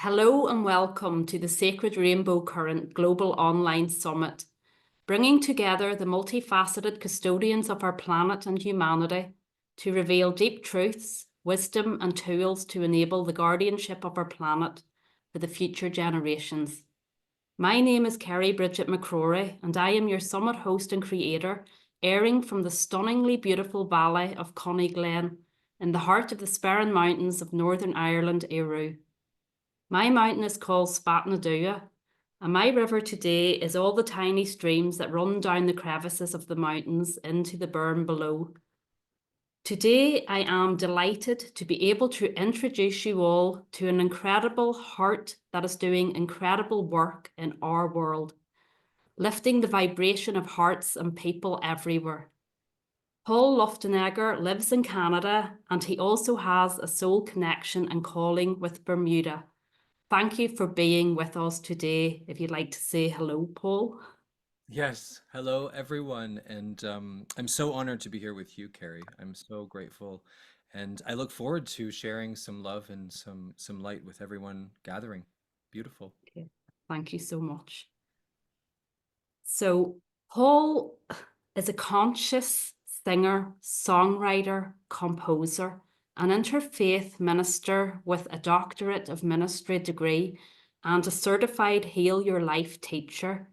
Hello and welcome to the Sacred Rainbow Current Global Online Summit, bringing together the multifaceted custodians of our planet and humanity to reveal deep truths, wisdom, and tools to enable the guardianship of our planet for the future generations. My name is Kerry Bridget McCrory, and I am your summit host and creator, airing from the stunningly beautiful valley of Glen in the heart of the Sperrin Mountains of Northern Ireland, Eru. My mountain is called Spatnadua, and my river today is all the tiny streams that run down the crevices of the mountains into the burn below. Today, I am delighted to be able to introduce you all to an incredible heart that is doing incredible work in our world, lifting the vibration of hearts and people everywhere. Paul Luftenegger lives in Canada, and he also has a soul connection and calling with Bermuda. Thank you for being with us today. If you'd like to say hello, Paul. Yes, hello everyone, and I'm so honored to be here with you, Carrie. I'm so grateful, and I look forward to sharing some love and some light with everyone gathering. Beautiful. Okay. Thank you so much. So, Paul is a conscious singer, songwriter, composer, an interfaith minister with a doctorate of ministry degree and a certified Heal Your Life teacher.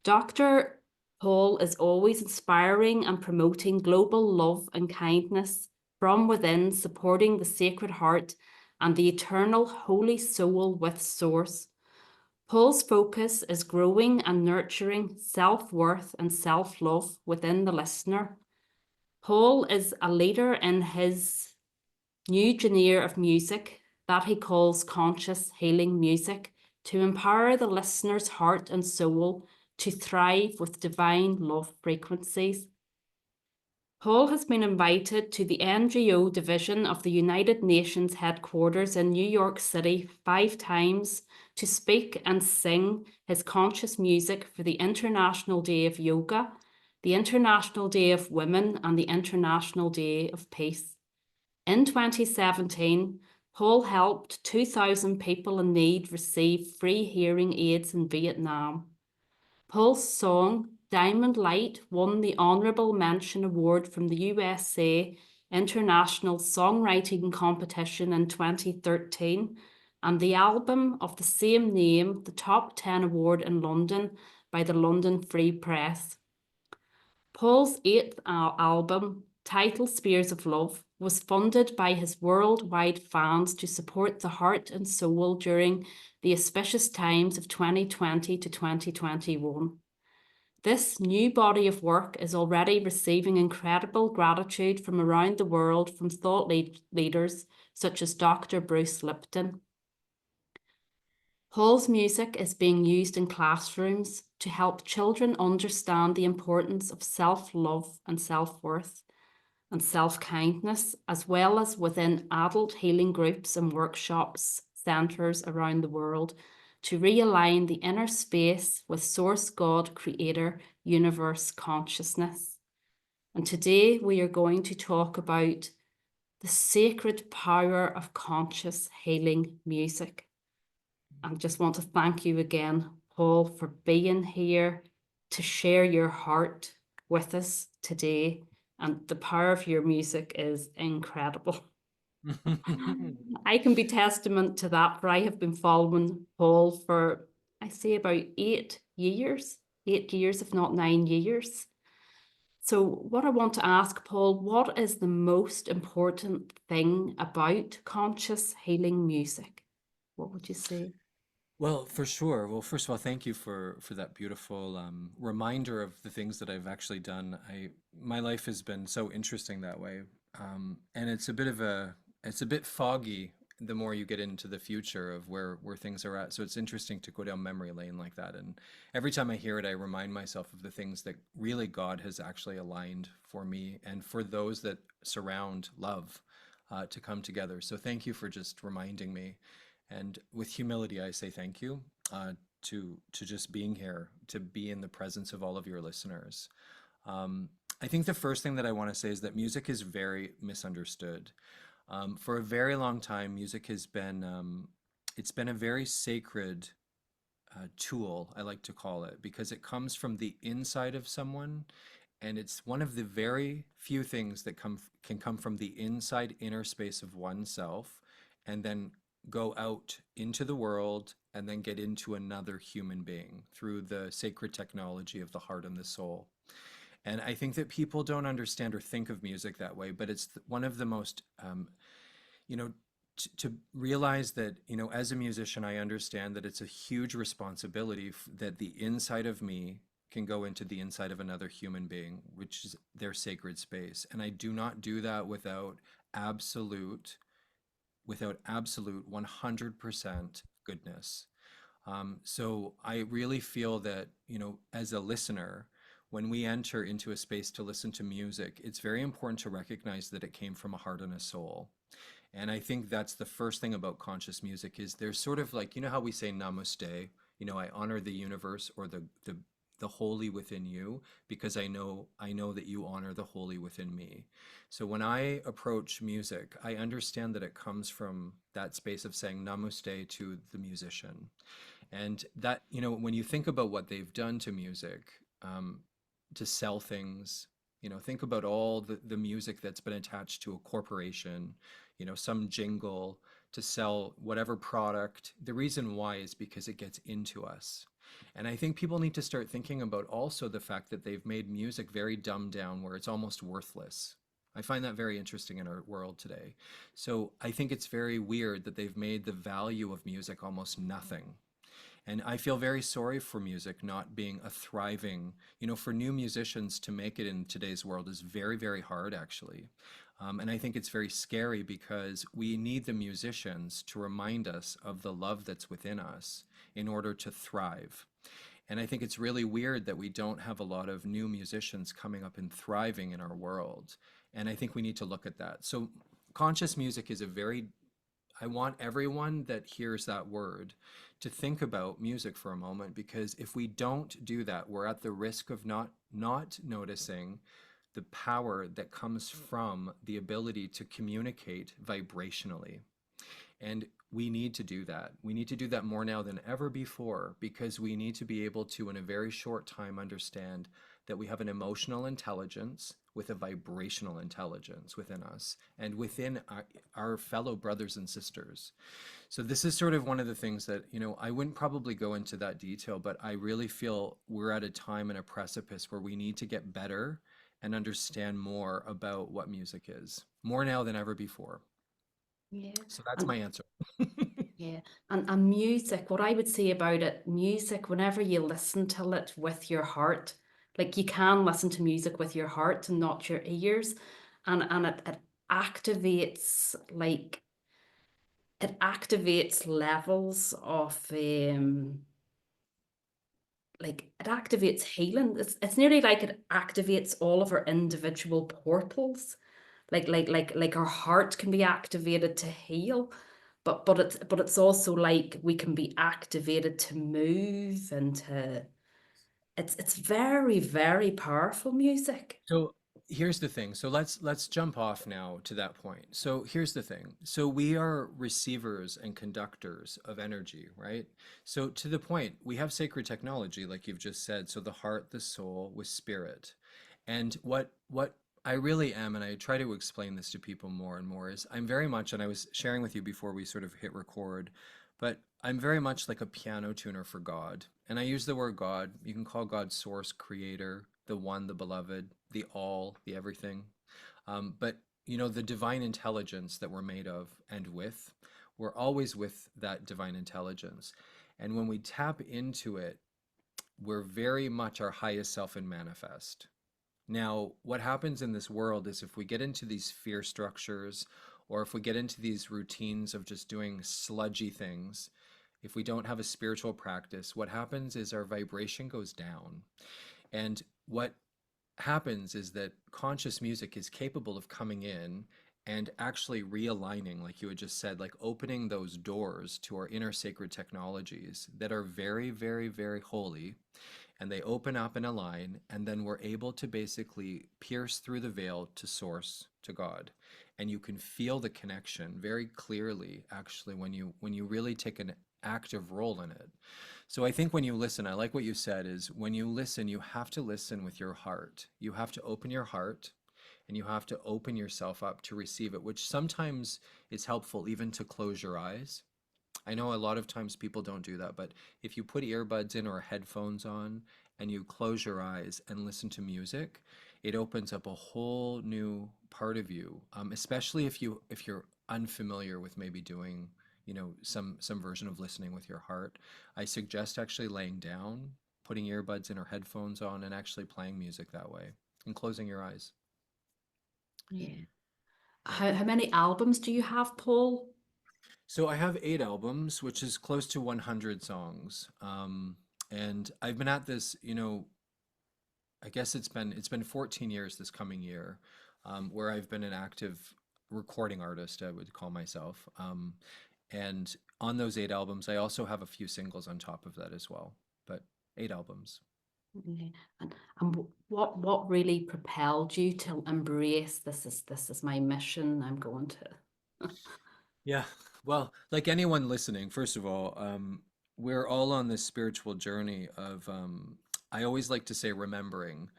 Dr. Paul is always inspiring and promoting global love and kindness from within, supporting the Sacred Heart and the eternal Holy Soul with Source. Paul's focus is growing and nurturing self-worth and self-love within the listener. Paul is a leader in his new genre of music that he calls conscious healing music to empower the listener's heart and soul to thrive with divine love frequencies. Paul has been invited to the NGO division of the United Nations headquarters in New York City 5 times to speak and sing his conscious music for the International Day of Yoga, the International Day of Women, and the International Day of Peace. In 2017, Paul helped 2,000 people in need receive free hearing aids in Vietnam. Paul's song Diamond Light won the Honorable Mention Award from the USA International Songwriting Competition in 2013, and the album of the same name the Top 10 Award in London by the London Free Press. Paul's 8th album, titled Spears of Love, was funded by his worldwide fans to support the heart and soul during the auspicious times of 2020 to 2021. This new body of work is already receiving incredible gratitude from around the world from thought leaders such as Dr. Bruce Lipton. Paul's music is being used in classrooms to help children understand the importance of self-love and self-worth and self-kindness, as well as within adult healing groups and workshops, centres around the world, to realign the inner space with Source God, Creator, Universe consciousness. And today we are going to talk about the sacred power of conscious healing music. I just want to thank you again, Paul, for being here to share your heart with us today. And the power of your music is incredible. I can be testament to that, for I have been following Paul for, I say, about 8 years, 8 years, if not 9 years. So, what I want to ask, Paul, what is the most important thing about conscious healing music? What would you say? Well, for sure. Well, first of all, thank you for that beautiful reminder of the things that I've actually done. My life has been so interesting that way, and it's a bit foggy the more you get into the future of where things are at. So it's interesting to go down memory lane like that. And every time I hear it, I remind myself of the things that really God has actually aligned for me and for those that surround love to come together. So thank you for just reminding me. And with humility, I say thank you to just being here, to be in the presence of all of your listeners. I think the first thing that I want to say is that music is very misunderstood. For a very long time, music has been it's been a very sacred tool, I like to call it, because it comes from the inside of someone, and it's one of the very few things that can come from the inside inner space of oneself, and then go out into the world and then get into another human being through the sacred technology of the heart and the soul. And I think that people don't understand or think of music that way, but it's one of the most you know, to realize that, as a musician, I understand that it's a huge responsibility that the inside of me can go into the inside of another human being, which is their sacred space. And I do not do that absolute, without absolute 100% goodness. So I really feel that, as a listener, when we enter into a space to listen to music, it's very important to recognize that it came from a heart and a soul. And I think that's the first thing about conscious music is there's sort of like, how we say namaste, I honor the universe or the holy within you because I know that you honor the holy within me. So when I approach music, I understand that it comes from that space of saying namaste to the musician. And that, when you think about what they've done to music, to sell things, think about all the music that's been attached to a corporation, some jingle to sell whatever product. The reason why is because it gets into us. And I think people need to start thinking about also the fact that they've made music very dumbed down where it's almost worthless. I find that very interesting in our world today. So I think it's very weird that they've made the value of music almost nothing. And I feel very sorry for music not being a thriving, for new musicians to make it in today's world is very, very hard, actually. And I think it's very scary because we need the musicians to remind us of the love that's within us in order to thrive. And I think it's really weird that we don't have a lot of new musicians coming up and thriving in our world. And I think we need to look at that. So, conscious music is a very I want everyone that hears that word to think about music for a moment because if we don't do that, we're at the risk of not noticing the power that comes from the ability to communicate vibrationally. And we need to do that. We need to do that more now than ever before because we need to be able to, in a very short time, understand that we have an emotional intelligence with a vibrational intelligence within us and within our fellow brothers and sisters. So, this is sort of one of the things that, I wouldn't probably go into that detail, but I really feel we're at a time and a precipice where we need to get better and understand more about what music is, more now than ever before. Yeah. So that's And my answer. yeah, and music, what I would say about it, music, whenever you listen to it with your heart, like you can listen to music with your heart and not your ears, and it activates like it activates levels of like it activates healing. It's nearly like it activates all of our individual portals. Like our heart can be activated to heal, but it's also like we can be activated to move and to it's very, very powerful music. So here's the thing. So let's jump off now to that point. So here's the thing. So we are receivers and conductors of energy, right? So to the point, we have sacred technology, like you've just said. So the heart, the soul, with spirit. And what I really am, and I try to explain this to people more and more, is I'm very much, and I was sharing with you before we sort of hit record, but I'm very much like a piano tuner for God. And I use the word God. You can call God source, creator, the one, the beloved, the all, the everything. But the divine intelligence that we're made of and with, we're always with that divine intelligence. And when we tap into it, we're very much our highest self in manifest. Now, what happens in this world is if we get into these fear structures or if we get into these routines of just doing sludgy things, if we don't have a spiritual practice, what happens is our vibration goes down. And what happens is that conscious music is capable of coming in and actually realigning, like you had just said, like opening those doors to our inner sacred technologies that are very, very, very holy, and they open up and align, and then we're able to basically pierce through the veil to source, to God. and you can feel the connection very clearly actually when you really take an active role in it. So I think when you listen, I like what you said is when you listen, you have to listen with your heart. You have to open your heart and you have to open yourself up to receive it, which sometimes is helpful even to close your eyes. I know a lot of times people don't do that, but if you put earbuds in or headphones on and you close your eyes and listen to music, it opens up a whole new part of you. Especially if you're unfamiliar with maybe doing, some version of listening with your heart. I suggest actually laying down, putting earbuds in or headphones on, and actually playing music that way and closing your eyes. Yeah. Yeah. How many albums do you have, Paul? So I have 8 albums, which is close to 100 songs. And I've been at this, I guess it's been 14 years this coming year, where I've been an active recording artist, I would call myself. And on those 8 albums, I also have a few singles on top of that as well. But 8 albums. Yeah. And what really propelled you to embrace this is my mission. I'm going to. Yeah. Well, like anyone listening, first of all, we're all on this spiritual journey of, I always like to say remembering.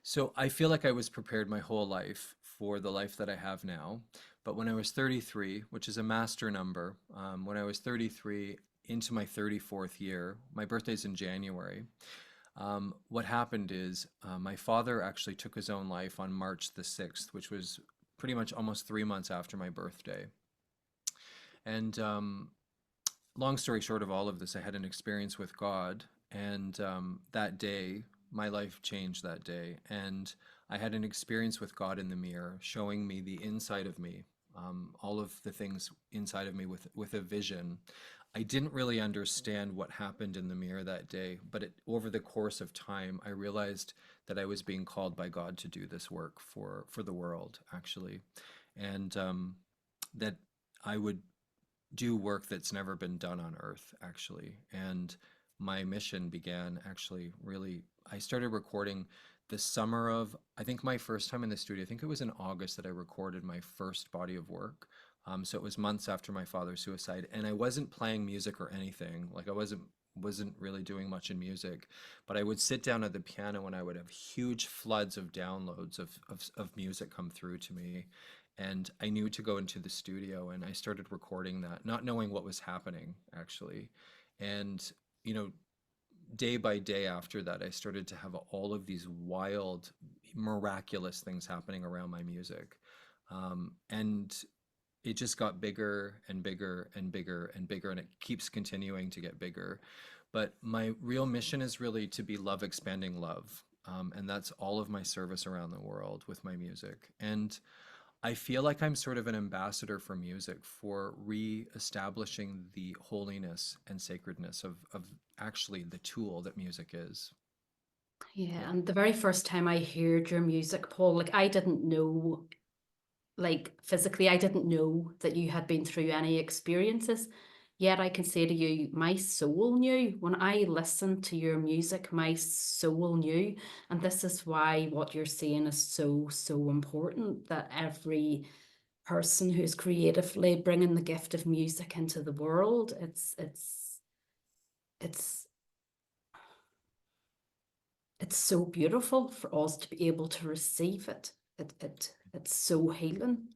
So I feel like I was prepared my whole life for the life that I have now. But when I was 33, which is a master number, when I was 33 into my 34th year, my birthday's in January. What happened is my father actually took his own life on March the 6th, which was pretty much almost 3 months after my birthday. And long story short of all of this, I had an experience with God, and that day, my life changed that day. And I had an experience with God in the mirror, showing me the inside of me, all of the things inside of me with a vision. I didn't really understand what happened in the mirror that day, but over the course of time, I realized that I was being called by God to do this work for the world, actually, and that I would do work that's never been done on Earth, actually. And my mission began actually really, I started recording the summer of, I think my first time in the studio, I think it was in August that I recorded my first body of work. So it was months after my father's suicide, and I wasn't playing music or anything. Like I wasn't really doing much in music, but I would sit down at the piano and I would have huge floods of downloads of music come through to me, and I knew to go into the studio and I started recording that, not knowing what was happening actually. And, you know, day by day after that, I started to have all of these wild, miraculous things happening around my music. And it just got bigger and bigger and bigger and bigger, and it keeps continuing to get bigger. But my real mission is really to be love expanding love. And that's all of my service around the world with my music. And I feel like I'm sort of an ambassador for music, for re-establishing the holiness and sacredness of actually the tool that music is. Yeah, Yeah. and the very first time I heard your music, Paul, like I didn't know, like physically, I didn't know that you had been through any experiences. Yet I can say to you, my soul knew. When I listened to your music, my soul knew. And this is why what you're saying is so, so important, that every person who's creatively bringing the gift of music into the world, it's it's so beautiful for us to be able to receive it. It's so healing.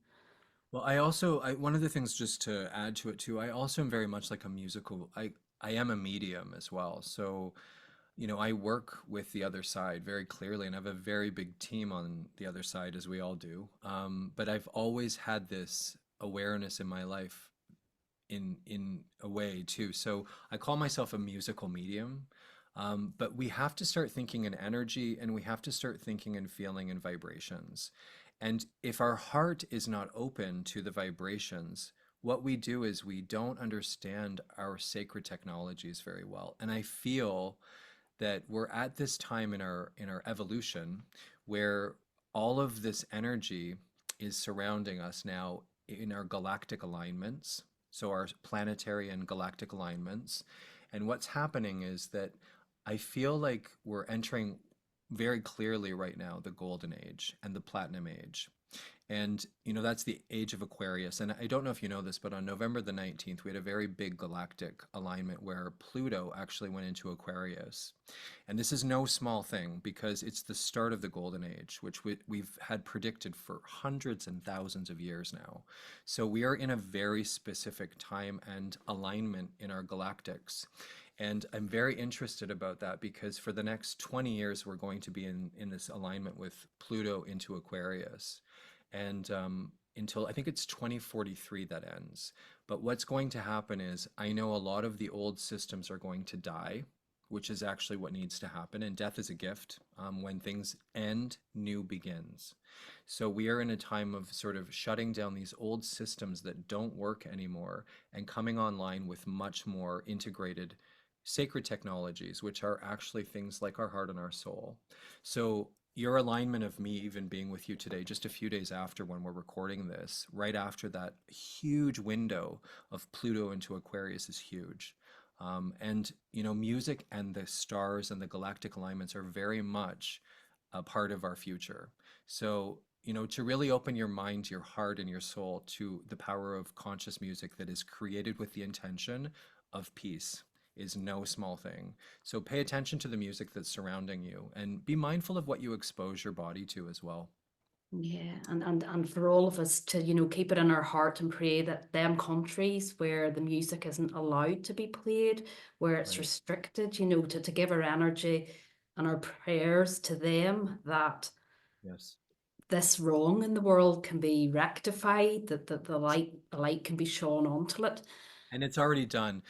Well, I also, one of the things just to add to it too, I also am very much like a musical, I am a medium as well. So, I work with the other side very clearly, and I have a very big team on the other side, as we all do. But I've always had this awareness in my life in a way too. So I call myself a musical medium. But we have to start thinking in energy, and we have to start thinking and feeling in vibrations. And if our heart is not open to the vibrations, what we do is we don't understand our sacred technologies very well. And I feel that we're at this time in our evolution where all of this energy is surrounding us now in our galactic alignments, so our planetary and galactic alignments. And what's happening is that I feel like we're entering very clearly right now the golden age and the platinum age. And, that's the age of Aquarius. And I don't know if you know this, but on November the 19th, we had a very big galactic alignment where Pluto actually went into Aquarius. And this is no small thing because it's the start of the golden age, which we've had predicted for hundreds and thousands of years now. So we are in a very specific time and alignment in our galactics. And I'm very interested about that because for the next 20 years, we're going to be in this alignment with Pluto into Aquarius. And until I think it's 2043 that ends. But what's going to happen is I know a lot of the old systems are going to die, which is actually what needs to happen. And death is a gift. When things end, new begins. So we are in a time of sort of shutting down these old systems that don't work anymore and coming online with much more integrated sacred technologies, which are actually things like our heart and our soul. So your alignment of me even being with you today, just a few days after when we're recording this, right after that huge window of Pluto into Aquarius is huge. And, music and the stars and the galactic alignments are very much a part of our future. So, to really open your mind, your heart, and your soul to the power of conscious music that is created with the intention of peace is no small thing. So pay attention to the music that's surrounding you and be mindful of what you expose your body to as well. Yeah, and for all of us to, keep it in our heart and pray that them countries where the music isn't allowed to be played, where it's Right. restricted, to give our energy and our prayers to them that Yes. this wrong in the world can be rectified, that the light can be shone onto it. And it's already done.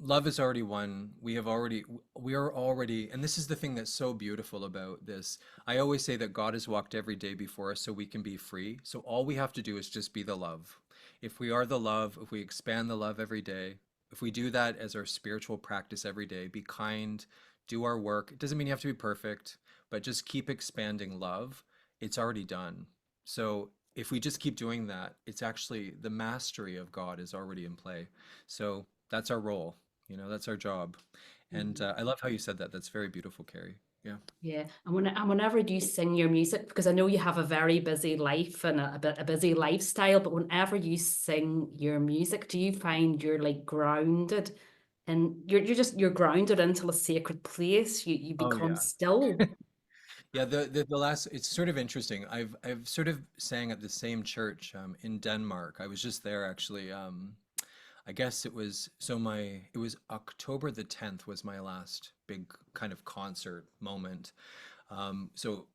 Love is already won. We are already, and this is the thing that's so beautiful about this. I always say that God has walked every day before us so we can be free. So all we have to do is just be the love. If we are the love, if we expand the love every day, if we do that as our spiritual practice every day, be kind, do our work. It doesn't mean you have to be perfect, but just keep expanding love. It's already done. So if we just keep doing that, it's actually the mastery of God is already in play. So that's our role. That's our job. And Mhm. I love how you said that. That's very beautiful, Carrie. Yeah. Yeah, and whenever you sing your music, because I know you have a very busy life and a busy lifestyle, but whenever you sing your music, do you find you're like grounded, and you're grounded into a sacred place? You Oh become yeah. still. Yeah, the last it's sort of interesting. I've sort of sang at the same church in Denmark. I was just there actually. I guess it was October the 10th was my last big kind of concert moment. So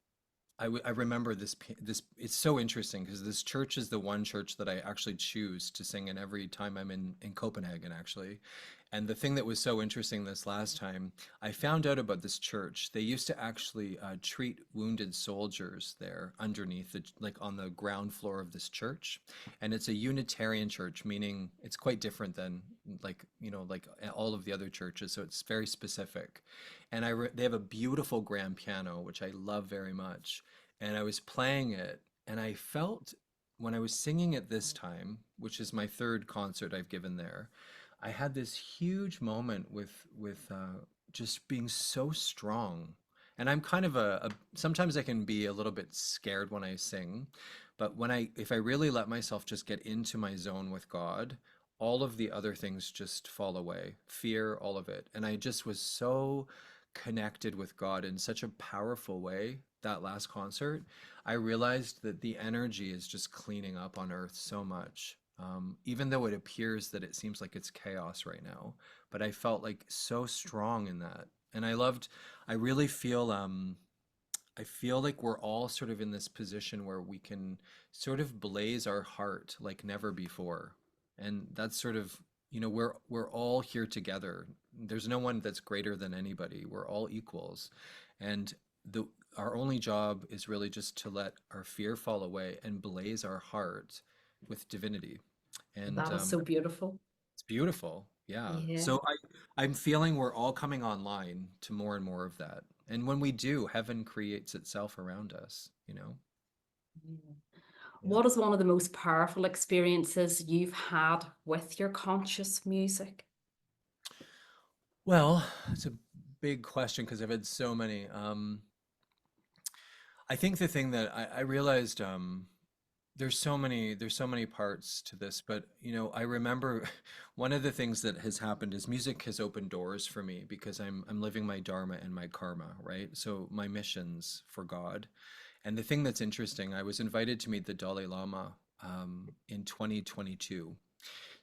I remember this it's so interesting because this church is the one church that I actually choose to sing in every time I'm in Copenhagen actually. And the thing that was so interesting this last time, I found out about this church. They used to actually treat wounded soldiers there underneath, like on the ground floor of this church. And it's a Unitarian church, meaning it's quite different than like all of the other churches. So it's very specific. And they have a beautiful grand piano, which I love very much. And I was playing it, and I felt when I was singing it this time, which is my third concert I've given there, I had this huge moment with just being so strong. And I'm kind of sometimes I can be a little bit scared when I sing, but if I really let myself just get into my zone with God, all of the other things just fall away. Fear, all of it. And I just was so connected with God in such a powerful way that last concert. I realized that the energy is just cleaning up on earth so much. Even though it appears that it seems like it's chaos right now, but I felt like so strong in that. And I really I feel like we're all sort of in this position where we can sort of blaze our heart like never before. And that's sort of, we're all here together. There's no one that's greater than anybody. We're all equals. And the our only job is really just to let our fear fall away and blaze our heart with divinity. And That is so beautiful. it's beautiful. Yeah. Yeah. So I'm feeling we're all coming online to more and more of that. And when we do, heaven creates itself around us. Yeah. Yeah. What is one of the most powerful experiences you've had with your conscious music? Well, it's a big question because I've had so many. I think the thing that I realized, there's so many parts to this, but you know, I remember one of the things that has happened is music has opened doors for me because I'm living my dharma and my karma, right? So my missions for God. And the thing that's interesting, I was invited to meet the Dalai Lama in 2022.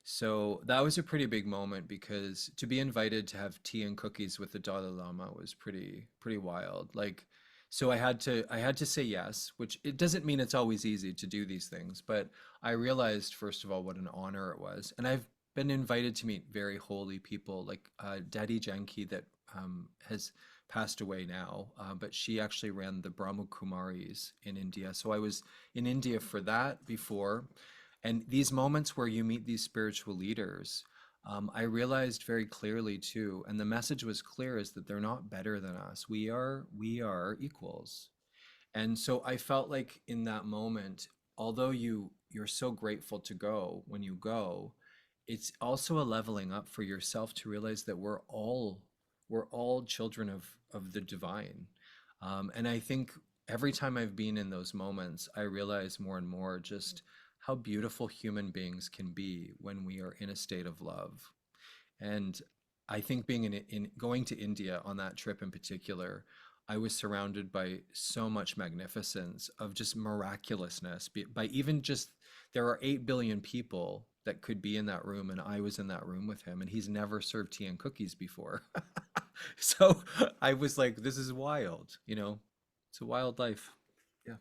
So that was a pretty big moment because to be invited to have tea and cookies with the Dalai Lama was pretty wild. Like, so I had to say yes, which it doesn't mean it's always easy to do these things, but I realized first of all what an honor it was. And I've been invited to meet very holy people like Daddy Janki that has passed away now, but she actually ran the Brahma Kumaris in India. So I was in India for that before. And these moments where you meet these spiritual leaders, I realized very clearly too, and the message was clear, is that they're not better than us. We are equals. And so I felt like in that moment, although you're so grateful to go when you go, it's also a leveling up for yourself to realize that we're all children of the divine. And I think every time I've been in those moments, I realize more and more just how beautiful human beings can be when we are in a state of love. And I think being in going to India on that trip in particular, I was surrounded by so much magnificence of just miraculousness. By even just there are 8 billion people that could be in that room, and I was in that room with him, and he's never served tea and cookies before. So I was like, this is wild, you know? It's a wild life. Yeah.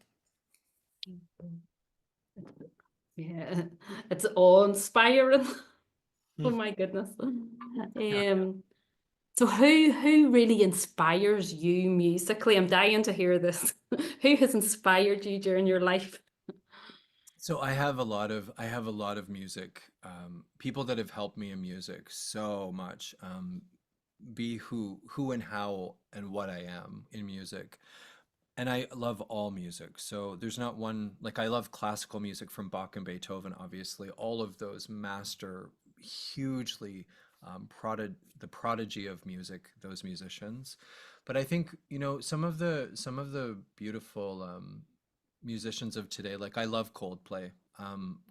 Yeah, it's awe-inspiring. Oh Hmm. my goodness. Yeah. So who really inspires you musically? I'm dying to hear this. Who has inspired you during your life? So I have a lot of music people that have helped me in music so much, be who and how and what I am in music. And I love all music. So there's not one, like I love classical music from Bach and Beethoven, obviously, all of those master, hugely the prodigy of music, those musicians. But I think, you know, some of the beautiful musicians of today, like I love Coldplay.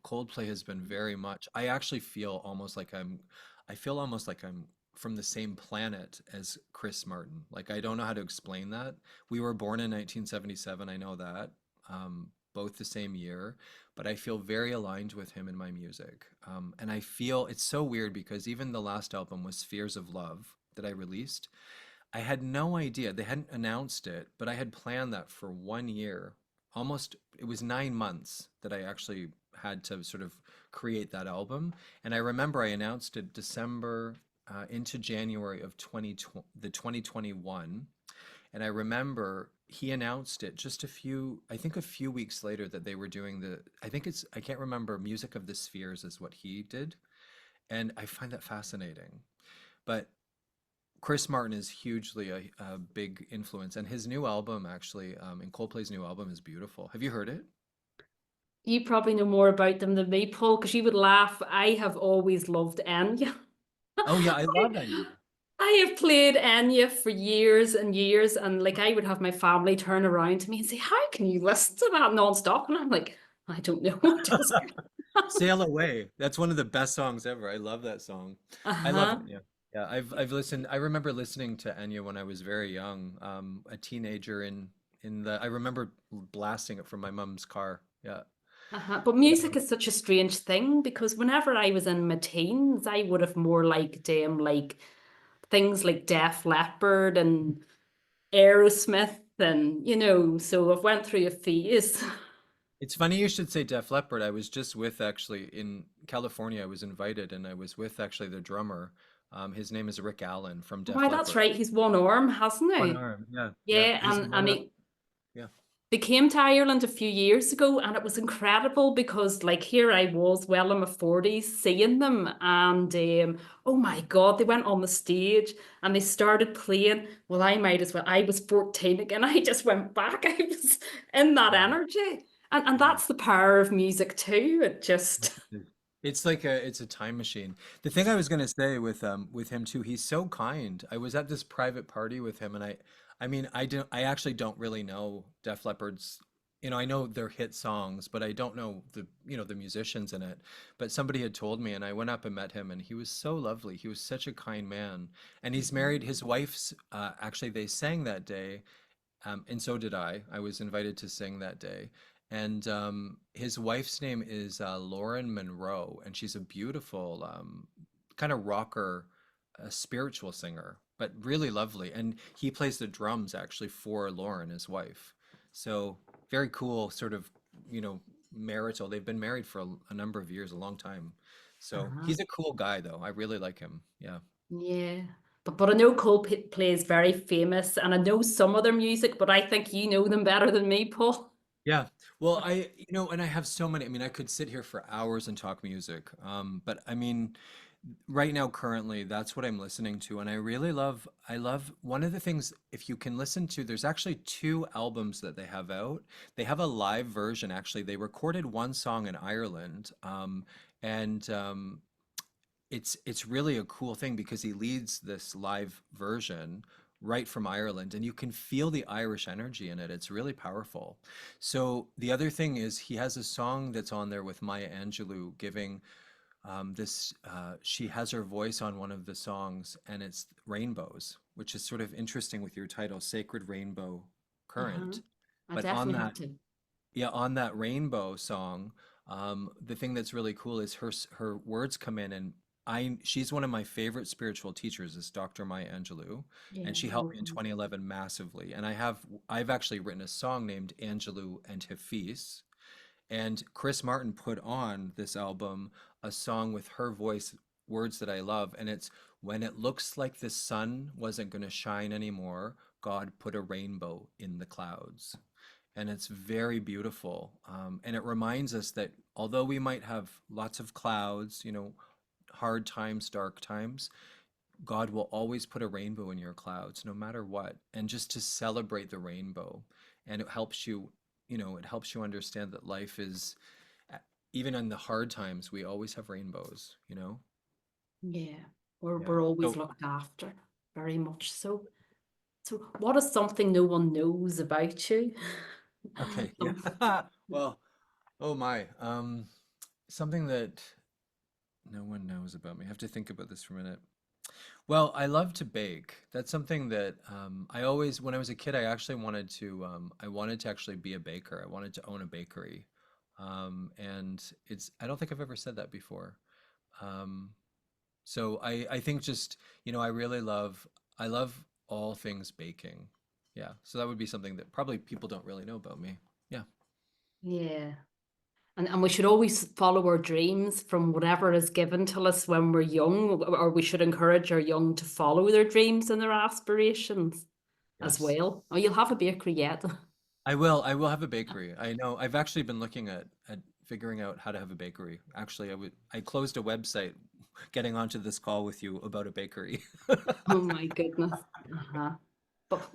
Coldplay has been very much, I actually feel almost like I'm from the same planet as Chris Martin. Like I don't know how to explain that. We were born in 1977, I know that. Both the same year, but I feel very aligned with him in my music. And I feel it's so weird because even the last album was Spheres of Love that I released. I had no idea. They hadn't announced it, but I had planned that for 1 year. Almost, it was 9 months that I actually had to sort of create that album. And I remember I announced it December into January of 2021. And I remember he announced it just I think a few weeks later that they were doing I can't remember, Music of the Spheres is what he did. And I find that fascinating. But Chris Martin is hugely a big influence, and his new album actually, and Coldplay's new album is beautiful. Have you heard it? You probably know more about them than me, Paul, because you would laugh. I have always loved Enya. Oh yeah, I love that. I have played Enya for years and years, and like I would have my family turn around to me and say, "How can you listen to that nonstop?" And I'm like, "I don't know, just." Sail Away. That's one of the best songs ever. I love that song. I love Uh-huh. Enya. Yeah, I've listened. I remember listening to Enya when I was very young, a teenager I remember blasting it from my mom's car. Yeah. Uh-huh. But music is such a strange thing because whenever I was in my teens, I would have more liked like things like Def Leppard and Aerosmith and so I've went through a phase. It's funny you should say Def Leppard. I was just with actually in California. I was invited, and I was with actually the drummer. His name is Rick Allen from Def Why, that's Leppard. right. He's one arm, hasn't One he? arm. Yeah, yeah. Yeah, He's and one arm. Yeah. they came to Ireland a few years ago, and it was incredible because, like, here I was, well in my 40s, seeing them, and oh my God, they went on the stage and they started playing. Well, I might as well. I was 14 again. I just went back. I was in that Wow. energy, and Wow. that's the power of music too. It just. It's a time machine. The thing I was gonna say with him too, he's so kind. I was at this private party with him, and I mean I actually don't really know Def Leppard's. I know they're hit songs, but I don't know the musicians in it. But somebody had told me, and I went up and met him, and he was so lovely. He was such a kind man, and he's Mhm. married. His wife's actually they sang that day, and so did I. I was invited to sing that day. And his wife's name is Lauren Monroe, and she's a beautiful kind of rocker, spiritual singer, but really lovely. And he plays the drums actually for Lauren, his wife. So very cool, sort of, you know, marital. They've been married for a number of years, a long time. So Uh-huh. he's a cool guy, though. I really like him. Yeah. Yeah. But I know Coldplay is very famous, and I know some of their music, but I think you know them better than me, Paul. Yeah. Well, and I have so many. I mean, I could sit here for hours and talk music. But I mean, right now, currently, that's what I'm listening to. And I love one of the things, if you can listen to, there's actually two albums that they have out. They have a live version, actually. They recorded one song in Ireland. And it's really a cool thing because he leads this live version right from Ireland, and you can feel the Irish energy in it. It's really powerful. So the other thing is he has a song that's on there with Maya Angelou giving this. She has her voice on one of the songs, and it's rainbows, which is sort of interesting with your title, Sacred Rainbow Uh-huh. Current. I But on definitely have that to. yeah, on that Rainbow song, the thing that's really cool is her words come in, and she's one of my favorite spiritual teachers is Dr. Maya Angelou, and Yeah. she helped me in 2011 massively. And I've actually written a song named Angelou and Hafiz, and Chris Martin put on this album a song with her voice, words that I love, and it's when it looks like the sun wasn't going to shine anymore, God put a rainbow in the clouds, and it's very beautiful. And it reminds us that although we might have lots of clouds, hard times, dark times, God will always put a rainbow in your clouds, no matter what. And just to celebrate the rainbow, and it helps you understand that life is, even in the hard times, we always have rainbows. Yeah. We're Yeah. we're always So, looked after, very much so. So what is something no one knows about you? okay, Some- yeah. Well, oh my. Something that no one knows about me. I have to think about this for a minute. Well, I love to bake. That's something that when I was a kid, I wanted to actually be a baker. I wanted to own a bakery. And I don't think I've ever said that before. Um, so I think just, I love all things baking. Yeah. So that would be something that probably people don't really know about me. Yeah. Yeah. And we should always follow our dreams from whatever is given to us when we're young, or we should encourage our young to follow their dreams and their aspirations as Yes. well. Oh, you'll have a bakery yet. I will have a bakery. I know. I've actually been looking at figuring out how to have a bakery. Actually, I closed a website getting onto this call with you about a bakery. Oh my goodness. Uh-huh. But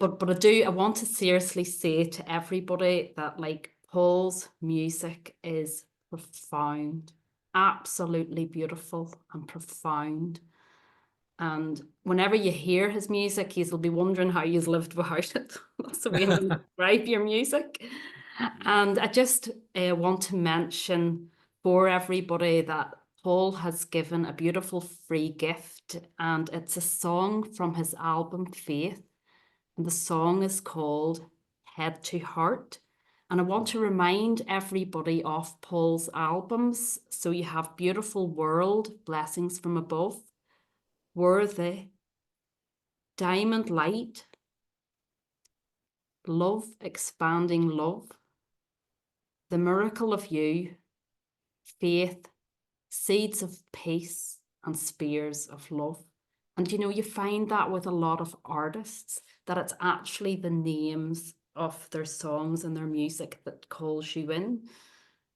I want to seriously say to everybody that like Paul's music is profound, absolutely beautiful and profound. And whenever you hear his music, you'll be wondering how you've lived without it. That's the way I'm going to describe your music. And I just want to mention for everybody that Paul has given a beautiful free gift, and it's a song from his album Faith. And the song is called Head to Heart. And I want to remind everybody of Paul's albums. So you have Beautiful World, Blessings from Above, Worthy, Diamond Light, Love, Expanding Love, The Miracle of You, Faith, Seeds of Peace, and Spears of Love. And you find that with a lot of artists, that it's actually the names of their songs and their music that calls you in.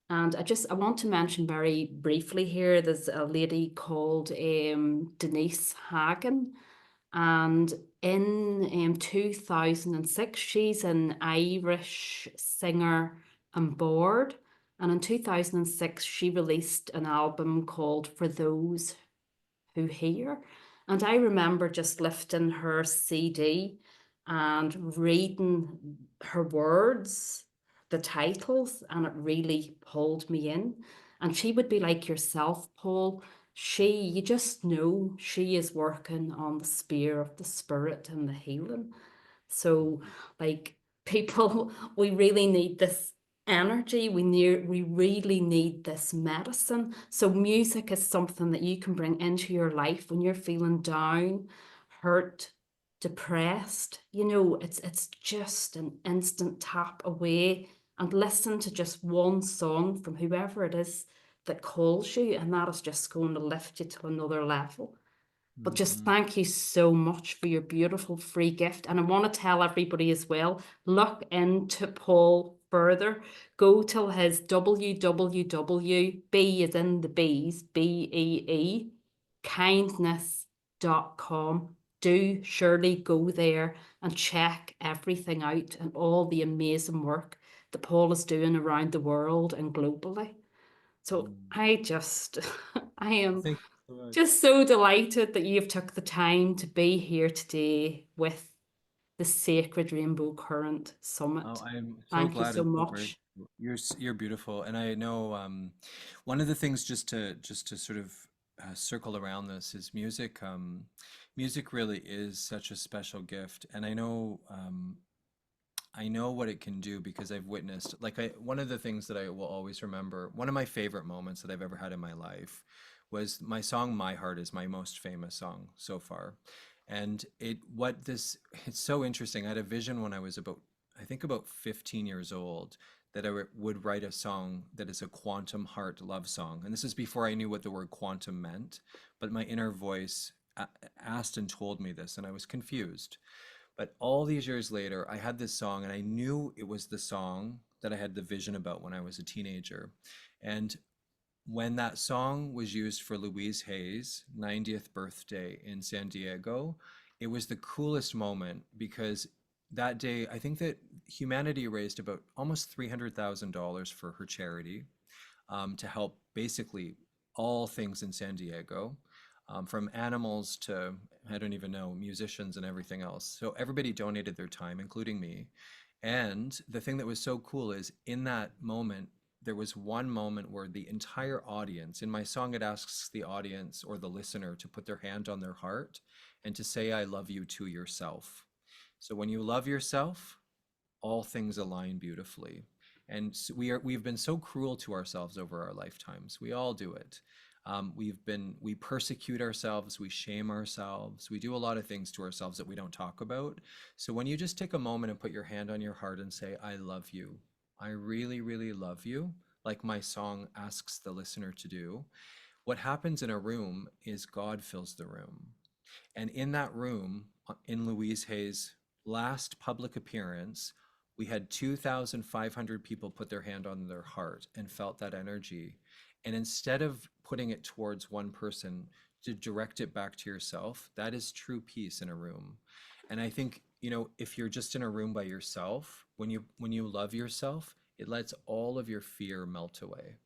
And I want to mention very briefly here, there's a lady called Denise Hagen. And in 2006, she's an Irish singer and board. And in 2006, she released an album called For Those Who Hear. And I remember just lifting her CD and reading her words. the titles, and it really pulled me in. And she would be like yourself, Paul. You just know she is working on the spear of the spirit and the healing. So, like, people, we really need this energy. We really need this medicine. So, music is something that you can bring into your life when you're feeling down, hurt, depressed. It's just an instant tap away, and listen to just one song from whoever it is that calls you, and that is just going to lift you to another level. But just Hmm. thank you so much for your beautiful free gift. And I want to tell everybody as well, look into Paul further. Go to his www, B is in the bees, BEE, kindness.com. Do surely go there and check everything out and all the amazing work that Paul is doing around the world and globally. So Mm. I am Thank you so much. just so delighted that you've took the time to be here today with the Sacred Rainbow Current Oh, Summit. I'm so Thank you glad so and so grateful. much. You're beautiful, and I know one of the things just to sort of circle around this is music. Music really is such a special gift, and I know what it can do because I've witnessed, one of the things that I will always remember, one of my favorite moments that I've ever had in my life was my song My Heart is my most famous song so far. And it's so interesting. I had a vision when I was I think about 15 years old, that would write a song that is a quantum heart love song. And this is before I knew what the word quantum meant, but my inner voice asked and told me this, and I was confused. But all these years later, I had this song, and I knew it was the song that I had the vision about when I was a teenager. And when that song was used for Louise Hay's 90th birthday in San Diego, it was the coolest moment because that day, I think that humanity raised about almost $300,000 for her charity, to help basically all things in San Diego, from animals to, I don't even know, musicians and everything else. So everybody donated their time, including me. And the thing that was so cool is in that moment, there was one moment where the entire audience, in my song, it asks the audience or the listener to put their hand on their heart and to say, I love you to yourself. So when you love yourself, all things align beautifully. And we've been so cruel to ourselves over our lifetimes. We all do it. We persecute ourselves, we shame ourselves, we do a lot of things to ourselves that we don't talk about. So when you just take a moment and put your hand on your heart and say, I love you, I really, really love you, like my song asks the listener to do, what happens in a room is God fills the room. And in that room, in Louise Hay's last public appearance, we had 2,500 people put their hand on their heart and felt that energy. And instead of putting it towards one person, to direct it back to yourself, that is true peace in a room. And I think, if you're just in a room by yourself, when you love yourself, it lets all of your fear melt away.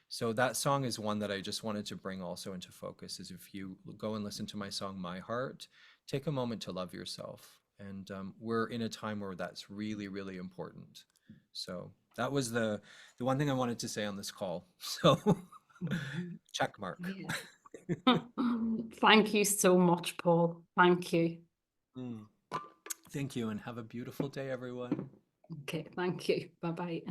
So that song is one that I just wanted to bring also into focus, is if you go and listen to my song, My Heart, take a moment to love yourself. And we're in a time where that's really, really important. So that was the one thing I wanted to say on this call. So check mark. Yeah. Thank you so much, Paul. Thank you. Mm. Thank you, and have a beautiful day, everyone. Okay, thank you. Bye bye.